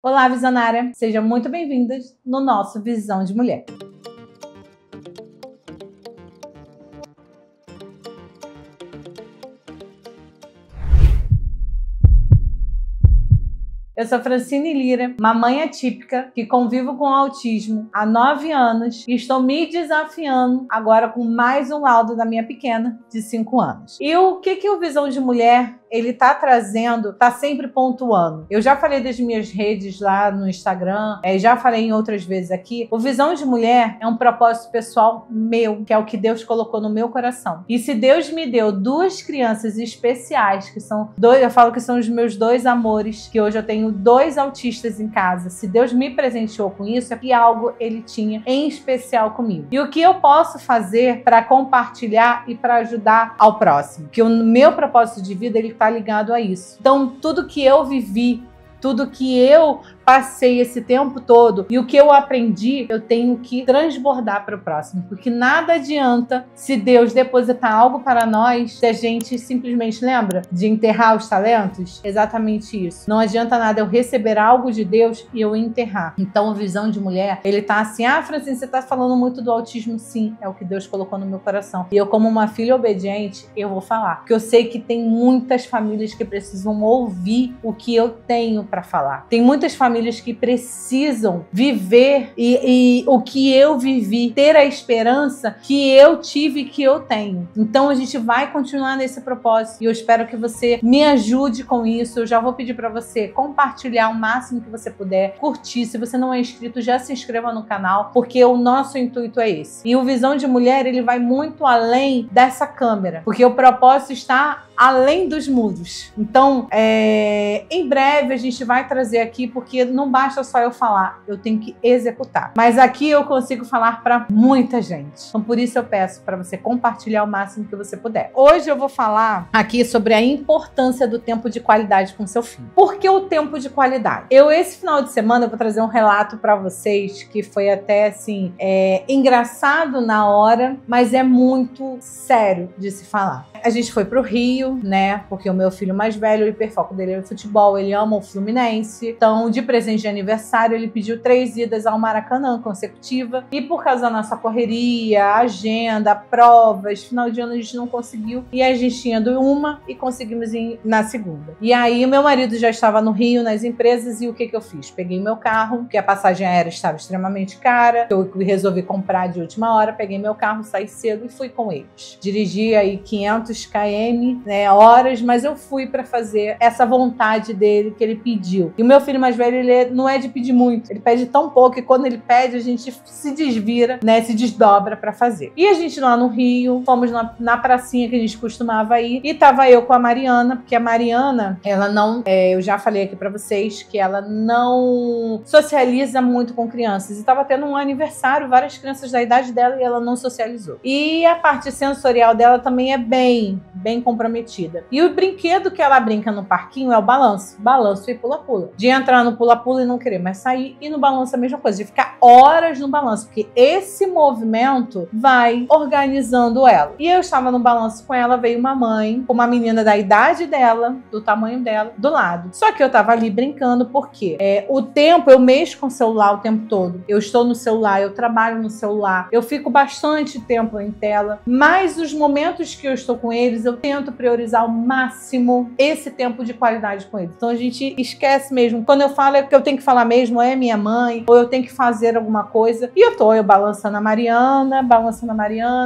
Olá, visionária! Sejam muito bem-vindas no nosso Visão de Mulher. Eu sou Francine Lira, mamãe atípica, que convivo com autismo há 9 anos e estou me desafiando agora com mais um laudo da minha pequena, de 5 anos. E o que o Visão de Mulher ele tá trazendo, tá sempre pontuando. Eu já falei das minhas redes lá no Instagram, já falei em outras vezes aqui. O Visão de Mulher é um propósito pessoal meu, que é o que Deus colocou no meu coração. E se Deus me deu 2 crianças especiais, que são eu falo que são os meus 2 amores, que hoje eu tenho 2 autistas em casa. Se Deus me presenteou com isso, é que algo ele tinha em especial comigo. E o que eu posso fazer para compartilhar e para ajudar ao próximo? Que o meu propósito de vida, ele tá ligado a isso. Então, tudo que eu vivi, tudo que eu passei esse tempo todo e o que eu aprendi, eu tenho que transbordar para o próximo, porque nada adianta se Deus depositar algo para nós se a gente simplesmente lembra de enterrar os talentos. Exatamente isso. Não adianta nada eu receber algo de Deus e eu enterrar. Então, a Visão de Mulher, ele tá assim, Francine, você tá falando muito do autismo. Sim, é o que Deus colocou no meu coração. E eu, como uma filha obediente, eu vou falar, porque eu sei que tem muitas famílias que precisam ouvir o que eu tenho para falar. Tem muitas famílias que precisam viver e o que eu vivi, ter a esperança que eu tive e que eu tenho. Então a gente vai continuar nesse propósito e eu espero que você me ajude com isso. Eu já vou pedir para você compartilhar o máximo que você puder, curtir. Se você não é inscrito, já se inscreva no canal, porque o nosso intuito é esse. E o Visão de Mulher, ele vai muito além dessa câmera, porque o propósito está além dos muros. Então, em breve a gente vai trazer aqui, porque não basta só eu falar, eu tenho que executar. Mas aqui eu consigo falar para muita gente. Então, por isso eu peço para você compartilhar o máximo que você puder. Hoje eu vou falar aqui sobre a importância do tempo de qualidade com seu filho. Por que o tempo de qualidade? Esse final de semana, eu vou trazer um relato para vocês que foi até, assim, engraçado na hora, mas é muito sério de se falar. A gente foi pro Rio, né? Porque o meu filho mais velho, o hiperfoco dele é o futebol, ele ama o Fluminense. Então, de presente de aniversário, ele pediu 3 idas ao Maracanã consecutiva. E por causa da nossa correria, agenda, provas, final de ano a gente não conseguiu. E a gente tinha ido uma e conseguimos ir na segunda. E aí, o meu marido já estava no Rio, nas empresas, e o que eu fiz? Peguei meu carro, porque a passagem aérea estava extremamente cara. Eu resolvi comprar de última hora, peguei meu carro, saí cedo e fui com eles. Dirigi aí 500 km, né, horas, mas eu fui para fazer essa vontade dele que ele pediu. E o meu filho mais velho, ele não é de pedir muito, ele pede tão pouco e quando ele pede a gente se desvira, né, se desdobra para fazer. E a gente lá no Rio, fomos na pracinha que a gente costumava ir e tava eu com a Mariana, porque a Mariana, ela não, eu já falei aqui para vocês que ela não socializa muito com crianças e tava tendo um aniversário, várias crianças da idade dela e ela não socializou. E a parte sensorial dela também é bem comprometida. E o brinquedo que ela brinca no parquinho é o balanço. Balanço e pula-pula. De entrar no pula-pula e não querer mais sair. E no balanço a mesma coisa, de ficar horas no balanço. Porque esse movimento vai organizando ela. E eu estava no balanço com ela, veio uma mãe, com uma menina da idade dela, do tamanho dela, do lado. Só que eu tava ali brincando, porque o tempo, eu mexo com o celular o tempo todo. Eu estou no celular, eu trabalho no celular. Eu fico bastante tempo em tela. Mas os momentos que eu estou com eles, eu tento priorizar ao máximo esse tempo de qualidade com eles. Então a gente esquece mesmo. Quando eu falo que eu tenho que falar mesmo, é minha mãe, ou eu tenho que fazer alguma coisa. E eu balançando a Mariana,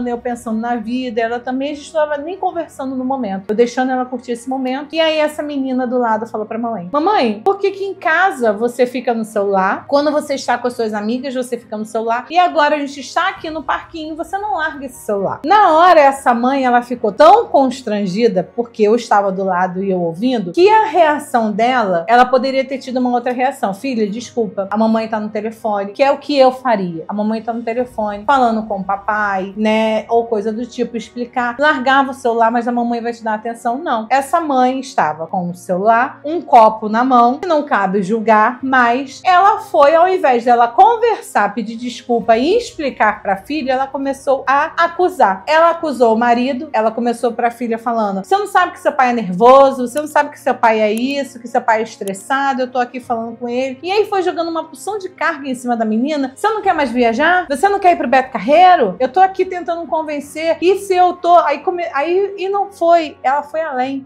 eu pensando na vida, ela também, a gente não estava nem conversando no momento. Eu deixando ela curtir esse momento. E aí essa menina do lado falou pra mamãe: mamãe, por que em casa você fica no celular? Quando você está com as suas amigas, você fica no celular. E agora a gente está aqui no parquinho, você não larga esse celular. Na hora, essa mãe, ela ficou tão constrangida, porque eu estava do lado e eu ouvindo, que a reação dela, ela poderia ter tido uma outra reação. Filha, desculpa, a mamãe tá no telefone, que é o que eu faria. A mamãe tá no telefone, falando com o papai, né, ou coisa do tipo, explicar. Largava o celular, mas a mamãe vai te dar atenção? Não. Essa mãe estava com o celular, um copo na mão, que não cabe julgar, mas ela foi, ao invés dela conversar, pedir desculpa e explicar pra filha, ela começou a acusar. Ela acusou o marido, ela começou professor para a filha falando: você não sabe que seu pai é nervoso, você não sabe que seu pai é isso, que seu pai é estressado, eu tô aqui falando com ele. E aí foi jogando uma porção de carga em cima da menina. Você não quer mais viajar? Você não quer ir pro Beto Carreiro? Eu tô aqui tentando convencer. E se eu tô... E não foi. Ela foi além.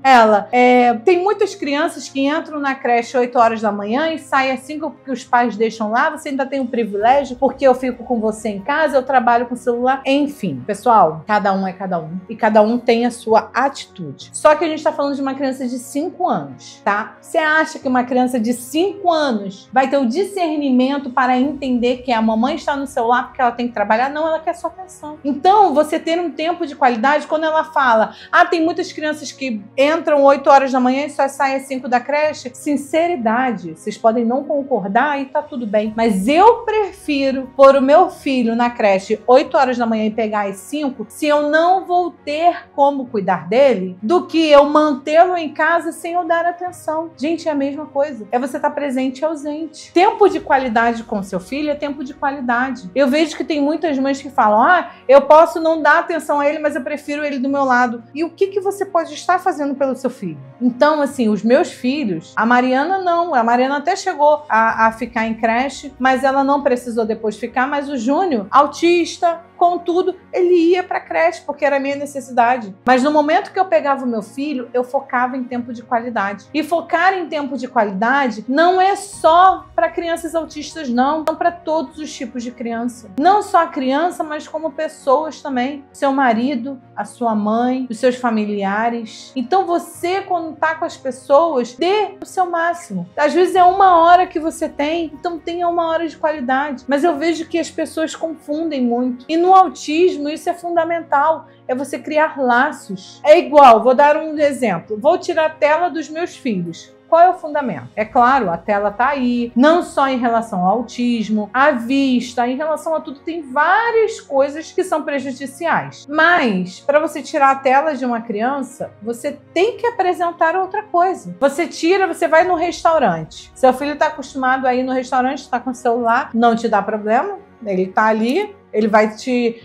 Tem muitas crianças que entram na creche 8 horas da manhã e saem às 5 porque os pais deixam lá. Você ainda tem um privilégio porque eu fico com você em casa, eu trabalho com o celular. Enfim, pessoal, cada um é cada um. E cada um tem a sua atitude. Só que a gente tá falando de uma criança de 5 anos, tá? Você acha que uma criança de 5 anos vai ter o discernimento para entender que a mamãe está no celular porque ela tem que trabalhar? Não, ela quer sua atenção. Então, você ter um tempo de qualidade, quando ela fala: tem muitas crianças que entram 8 horas da manhã e só saem às 5 da creche. Sinceridade, vocês podem não concordar e tá tudo bem. Mas eu prefiro pôr o meu filho na creche 8 horas da manhã e pegar às 5, se eu não vou ter como cuidar dele, do que eu mantê-lo em casa sem eu dar atenção. Gente, é a mesma coisa. É você estar presente e ausente. Tempo de qualidade com seu filho é tempo de qualidade. Eu vejo que tem muitas mães que falam: eu posso não dar atenção a ele, mas eu prefiro ele do meu lado. E o que você pode estar fazendo pelo seu filho? Então, assim, os meus filhos, a Mariana não. A Mariana até chegou a ficar em creche, mas ela não precisou depois ficar. Mas o Júnior, autista, contudo, ele ia para creche porque era a minha necessidade. Mas no momento que eu pegava o meu filho, eu focava em tempo de qualidade. E focar em tempo de qualidade não é só para crianças autistas, não. São para todos os tipos de criança. Não só a criança, mas como pessoas também. Seu marido, a sua mãe, os seus familiares. Então você, quando tá com as pessoas, dê o seu máximo. Às vezes é 1 hora que você tem, então tenha 1 hora de qualidade. Mas eu vejo que as pessoas confundem muito. E no autismo isso é fundamental. É você criar laços. É igual, vou dar um exemplo. Vou tirar a tela dos meus filhos. Qual é o fundamento? É claro, a tela tá aí, não só em relação ao autismo, à vista, em relação a tudo, tem várias coisas que são prejudiciais. Mas, para você tirar a tela de uma criança, você tem que apresentar outra coisa. Você tira, você vai no restaurante. Seu filho está acostumado a ir no restaurante, está com o celular, não te dá problema, ele tá ali. Ele vai se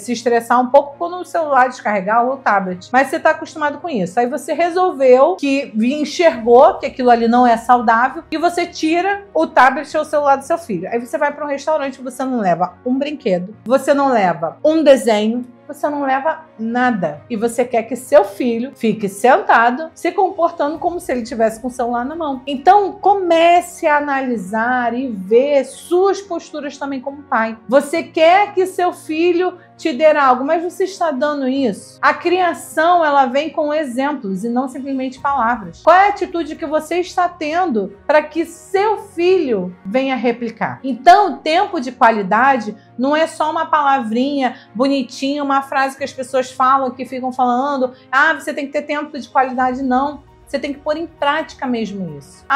estressar um pouco quando o celular descarregar ou o tablet. Mas você está acostumado com isso. Aí você resolveu, enxergou que aquilo ali não é saudável e você tira o tablet ou o celular do seu filho. Aí você vai para um restaurante, você não leva um brinquedo, você não leva um desenho, você não leva nada. E você quer que seu filho fique sentado, se comportando como se ele estivesse com o celular na mão. Então, comece a analisar e ver suas posturas também como pai. Você quer que seu filho te dê algo, mas você está dando isso? A criação, ela vem com exemplos e não simplesmente palavras. Qual é a atitude que você está tendo para que seu filho venha replicar? Então, tempo de qualidade não é só uma palavrinha bonitinha, uma frase que as pessoas falam, que ficam falando: você tem que ter tempo de qualidade. Não. Você tem que pôr em prática mesmo isso.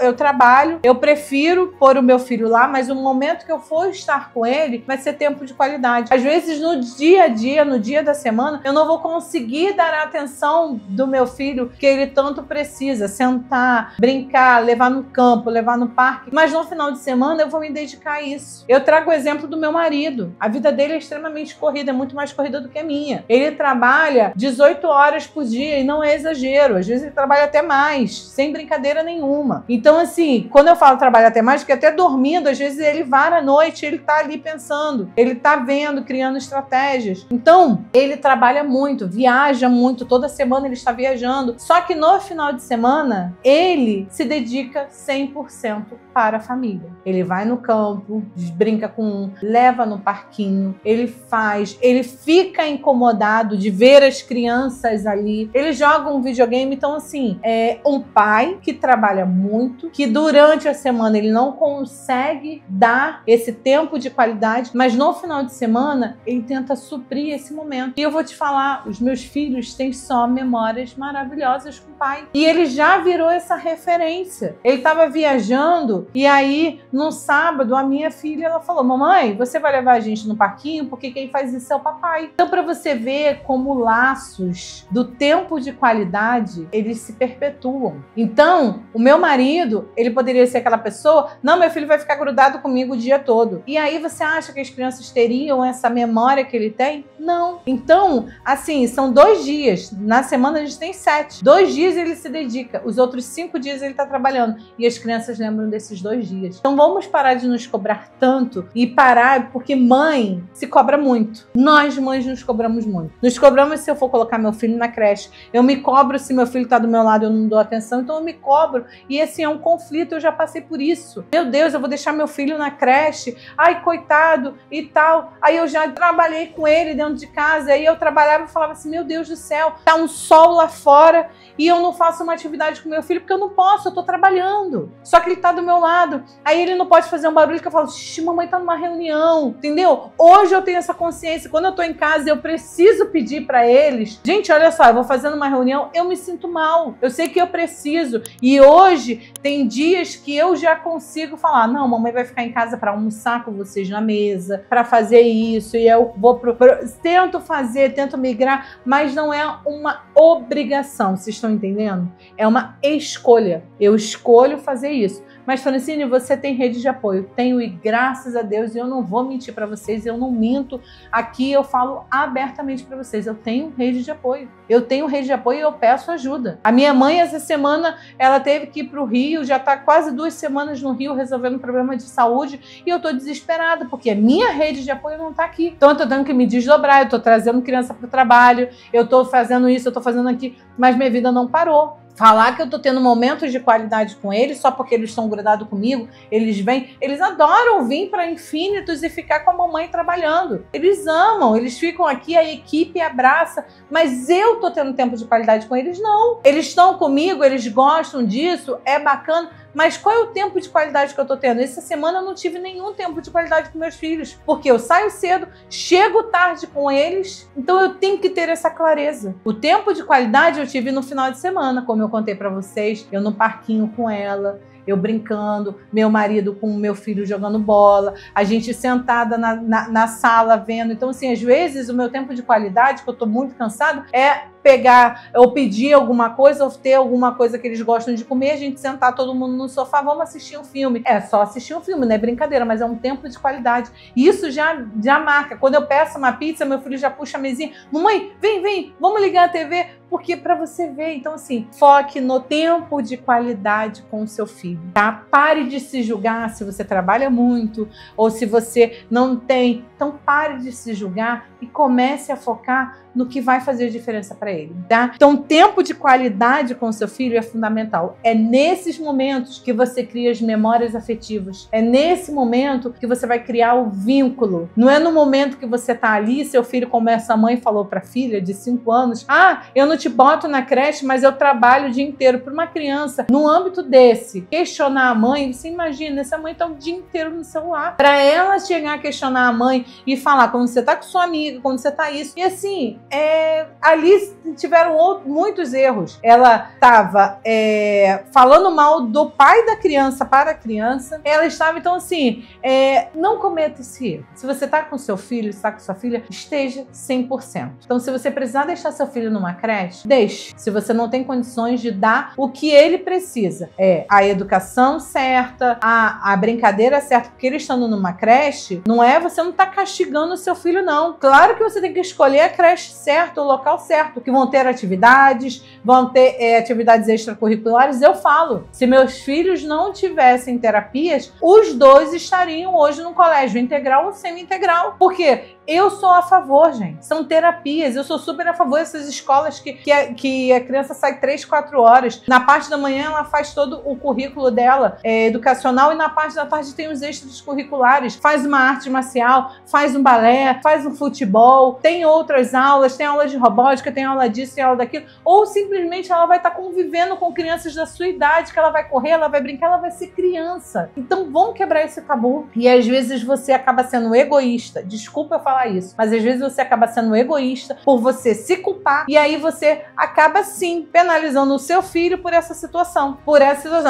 Eu trabalho, eu prefiro pôr o meu filho lá, mas o momento que eu for estar com ele vai ser tempo de qualidade. Às vezes, no dia a dia, no dia da semana, eu não vou conseguir dar a atenção do meu filho que ele tanto precisa. Sentar, brincar, levar no campo, levar no parque. Mas no final de semana eu vou me dedicar a isso. Eu trago o exemplo do meu marido. A vida dele é extremamente corrida, é muito mais corrida do que a minha. Ele trabalha 18 horas por dia e não é exagero. Às vezes ele trabalha até mais, sem brincadeira nenhuma. Então, assim, quando eu falo trabalha até mais, porque até dormindo, às vezes ele vara à noite, ele tá ali pensando, ele tá vendo, criando estratégias. Então, ele trabalha muito, viaja muito, toda semana ele está viajando. Só que no final de semana, ele se dedica 100% para a família. Ele vai no campo, brinca com um, leva no parquinho, ele fica incomodado de ver as crianças ali, ele joga um videogame. Então, assim, é um pai que trabalha muito, que durante a semana ele não consegue dar esse tempo de qualidade, mas no final de semana ele tenta suprir esse momento. E eu vou te falar, os meus filhos têm só memórias maravilhosas com o pai. E ele já virou essa referência. Ele estava viajando E aí, no sábado, a minha filha, ela falou, mamãe, você vai levar a gente no parquinho? Porque quem faz isso é o papai. Então, para você ver como laços do tempo de qualidade, eles se perpetuam. Então, o meu marido, ele poderia ser aquela pessoa, não, meu filho vai ficar grudado comigo o dia todo. E aí, você acha que as crianças teriam essa memória que ele tem? Não. Então, assim, são 2 dias. Na semana, a gente tem 7. 2 dias ele se dedica. Os outros 5 dias ele está trabalhando. E as crianças lembram desses 2 dias. Então, vamos parar de nos cobrar tanto e parar, porque mãe se cobra muito. Nós, mães, nos cobramos muito. Nos cobramos se eu for colocar meu filho na creche. Eu me cobro se meu filho está do meu lado e eu não dou atenção. Então, eu me cobro. E, assim, é um conflito. Eu já passei por isso. Meu Deus, eu vou deixar meu filho na creche. Ai, coitado e tal. Aí, eu já trabalhei com ele dentro de casa. Aí, eu trabalhava e falava assim, meu Deus do céu, tá um sol lá fora e eu não faço uma atividade com meu filho porque eu não posso, eu tô trabalhando. Só que ele tá do meu lado. Aí ele não pode fazer um barulho que eu falo, xixi, mamãe tá numa reunião, entendeu? Hoje eu tenho essa consciência, quando eu tô em casa eu preciso pedir pra eles, gente, olha só, eu vou fazendo uma reunião, eu me sinto mal, eu sei que eu preciso. E hoje tem dias que eu já consigo falar, não, mamãe vai ficar em casa pra almoçar com vocês na mesa, pra fazer isso, e eu vou tento fazer, tento migrar, mas não é uma obrigação, vocês estão entendendo? É uma escolha. Eu escolho fazer isso. Mas, Francine, você tem rede de apoio. Tenho, e graças a Deus, eu não vou mentir para vocês, eu não minto. Aqui eu falo abertamente para vocês, eu tenho rede de apoio. Eu tenho rede de apoio e eu peço ajuda. A minha mãe, essa semana, ela teve que ir para o Rio, já está quase 2 semanas no Rio resolvendo um problema de saúde e eu estou desesperada, porque a minha rede de apoio não está aqui. Então, eu estou tendo que me desdobrar, eu estou trazendo criança para o trabalho, eu estou fazendo isso, eu estou fazendo aqui, mas minha vida não parou. Falar que eu tô tendo momentos de qualidade com eles só porque eles estão grudados comigo, eles vêm, eles adoram vir para Infinitos e ficar com a mamãe trabalhando. Eles amam, eles ficam aqui, a equipe abraça, mas eu tô tendo tempo de qualidade com eles? Não. Eles estão comigo, eles gostam disso, é bacana, mas qual é o tempo de qualidade que eu tô tendo? Essa semana eu não tive nenhum tempo de qualidade com meus filhos, porque eu saio cedo, chego tarde com eles, então eu tenho que ter essa clareza. O tempo de qualidade eu tive no final de semana, como eu contei pra vocês, eu no parquinho com ela, eu brincando, meu marido com o meu filho jogando bola, a gente sentada na sala vendo. Então, assim, às vezes o meu tempo de qualidade, que eu tô muito cansado, é pegar ou pedir alguma coisa ou ter alguma coisa que eles gostam de comer, a gente sentar todo mundo no sofá, vamos assistir um filme. É só assistir um filme, não é brincadeira, mas é um tempo de qualidade. E isso já marca. Quando eu peço uma pizza, meu filho já puxa a mesinha, mamãe, vem, vamos ligar a TV, porque para você ver. Então, assim, foque no tempo de qualidade com o seu filho, tá? Pare de se julgar se você trabalha muito ou se você não tem. Então, pare de se julgar e comece a focar no que vai fazer diferença para ele, tá? Então, tempo de qualidade com o seu filho é fundamental. É nesses momentos que você cria as memórias afetivas. É nesse momento que você vai criar o vínculo. Não é no momento que você tá ali, seu filho, como essa mãe falou para a filha de 5 anos, eu não te boto na creche, mas eu trabalho o dia inteiro. Para uma criança, no âmbito desse, questionar a mãe, você imagina, essa mãe tá o dia inteiro no celular. Para ela chegar a questionar a mãe e falar quando você tá com sua amiga, quando você tá isso. E assim, ali tiveram muitos erros. Ela estava falando mal do pai da criança para a criança. Ela estava, então assim, não cometa esse erro. Se você está com seu filho, está com sua filha, esteja 100%. Então, se você precisar deixar seu filho numa creche, deixe. Se você não tem condições de dar o que ele precisa, a educação certa, a brincadeira certa, porque ele estando numa creche, você não está castigando o seu filho, não. Claro que você tem que escolher a creche certa, o local certo, que vão ter atividades, vão ter atividades extracurriculares. Eu falo, se meus filhos não tivessem terapias, os 2 estariam hoje no colégio integral ou semi-integral. Por quê? Eu sou a favor, gente. São terapias. Eu sou super a favor dessas escolas que a criança sai 3, 4 horas. Na parte da manhã, ela faz todo o currículo dela educacional e na parte da tarde tem os extras curriculares. Faz uma arte marcial, faz um balé, faz um futebol, tem outras aulas, tem aula de robótica, tem aula disso, tem aula daquilo. Ou simplesmente ela vai estar convivendo com crianças da sua idade, que ela vai correr, ela vai brincar, ela vai ser criança. Então, vamos quebrar esse tabu. E às vezes você acaba sendo egoísta. Desculpa eu falar falar isso, mas às vezes você acaba sendo egoísta por você se culpar e aí você acaba sim penalizando o seu filho por essa situação.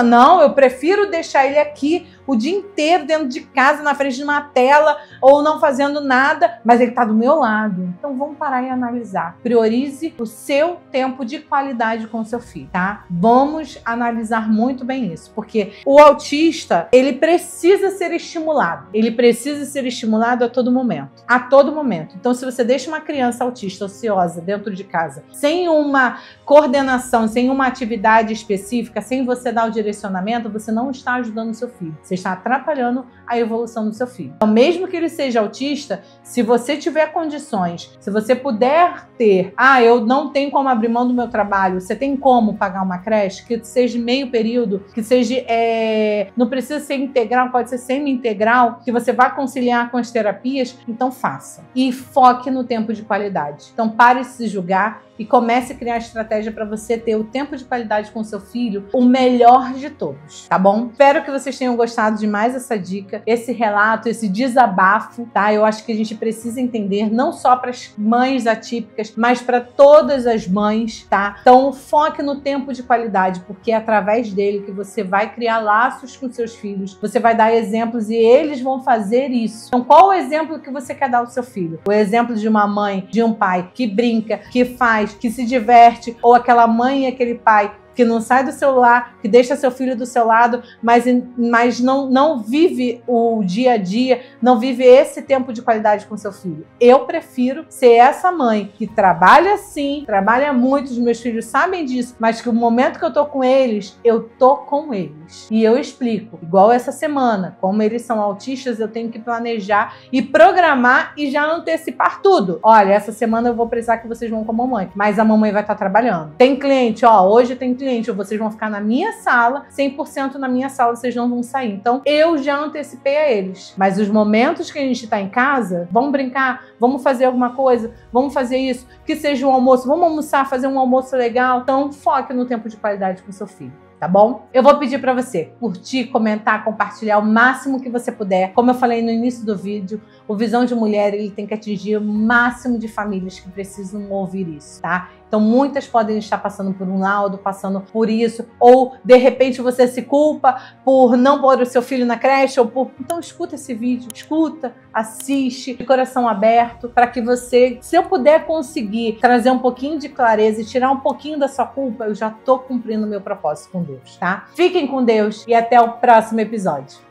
Não, eu prefiro deixar ele aqui o dia inteiro dentro de casa, na frente de uma tela ou não fazendo nada, mas ele tá do meu lado. Então vamos parar e analisar. Priorize o seu tempo de qualidade com o seu filho, tá? Vamos analisar muito bem isso, porque o autista, ele precisa ser estimulado. Ele precisa ser estimulado a todo momento. A todo momento. Então, se você deixa uma criança autista ociosa dentro de casa, sem uma coordenação, sem uma atividade específica, sem você dar o direcionamento, você não está ajudando o seu filho. Você está atrapalhando a evolução do seu filho. Então, mesmo que ele seja autista, se você tiver condições, se você puder ter, eu não tenho como abrir mão do meu trabalho, você tem como pagar uma creche, que seja meio período, que seja, não precisa ser integral, pode ser semi-integral, que você vá conciliar com as terapias, então faça. E foque no tempo de qualidade. Então pare de se julgar e comece a criar estratégia para você ter o tempo de qualidade com o seu filho, o melhor de todos, tá bom? Espero que vocês tenham gostado de mais essa dica, esse relato, esse desabafo, tá? Eu acho que a gente precisa entender, não só para as mães atípicas, mas para todas as mães, tá? Então foque no tempo de qualidade, porque é através dele que você vai criar laços com seus filhos, você vai dar exemplos e eles vão fazer isso. Então qual o exemplo que você quer dar ao seu filho? O exemplo de uma mãe, de um pai que brinca, que faz, que se diverte, ou aquela mãe e aquele pai que não sai do celular, que deixa seu filho do seu lado, mas não vive o dia a dia, não vive esse tempo de qualidade com seu filho. Eu prefiro ser essa mãe que trabalha sim, trabalha muito, os meus filhos sabem disso, mas que o momento que eu tô com eles, eu tô com eles. E eu explico, igual essa semana, como eles são autistas, eu tenho que planejar e programar e já antecipar tudo. Olha, essa semana eu vou precisar que vocês vão com a mamãe, mas a mamãe vai estar trabalhando. Tem cliente, hoje tem cliente, ou vocês vão ficar na minha sala, 100% na minha sala, vocês não vão sair. Então, eu já antecipei a eles. Mas os momentos que a gente tá em casa, vamos brincar, vamos fazer alguma coisa, vamos fazer isso, que seja um almoço, vamos almoçar, fazer um almoço legal. Então, foque no tempo de qualidade com seu filho. Tá bom? Eu vou pedir para você curtir, comentar, compartilhar o máximo que você puder. Como eu falei no início do vídeo, o Visão de Mulher, ele tem que atingir o máximo de famílias que precisam ouvir isso, tá? Então muitas podem estar passando por um laudo, passando por isso, ou de repente você se culpa por não pôr o seu filho na creche, então escuta esse vídeo, escuta, assiste, de coração aberto, para que você, se eu puder conseguir trazer um pouquinho de clareza e tirar um pouquinho da sua culpa, eu já tô cumprindo o meu propósito com Deus, tá? Fiquem com Deus e até o próximo episódio.